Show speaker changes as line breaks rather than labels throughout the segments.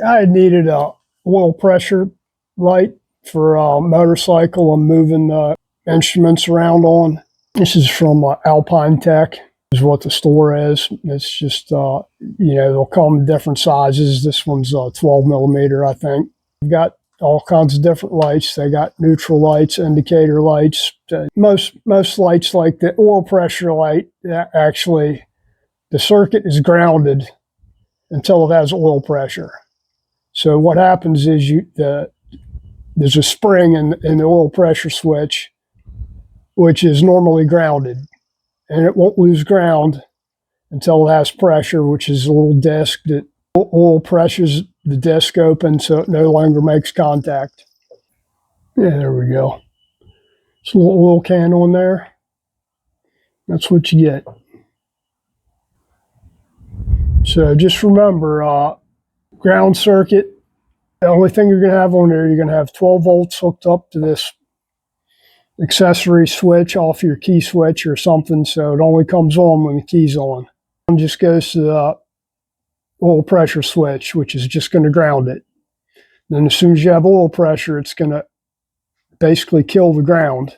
I needed a oil pressure light for a motorcycle I'm moving the instruments around on. This is from Alpine Tech, is what the store is. It's just, they'll come in different sizes. This one's 12 millimeter, I think. I've got all kinds of different lights. They got neutral lights, indicator lights. Most lights, like the oil pressure light, actually, the circuit is grounded until it has oil pressure. So what happens is there's a spring in the oil pressure switch, which is normally grounded, and it won't lose ground until it has pressure, which is a little disc that oil pressures the disc open so it no longer makes contact. Yeah, there we go. It's a little oil can on there. That's what you get. So just remember, ground circuit, the only thing you're going to have on there, you're going to have 12 volts hooked up to this accessory switch off your key switch or something, so it only comes on when the key's on. It just goes to the oil pressure switch, which is just going to ground it. Then as soon as you have oil pressure, it's going to basically kill the ground.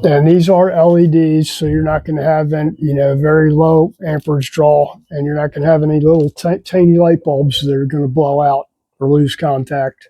And these are LEDs, so you're not going to have any, very low amperage draw, and you're not going to have any little tiny light bulbs that are going to blow out or lose contact.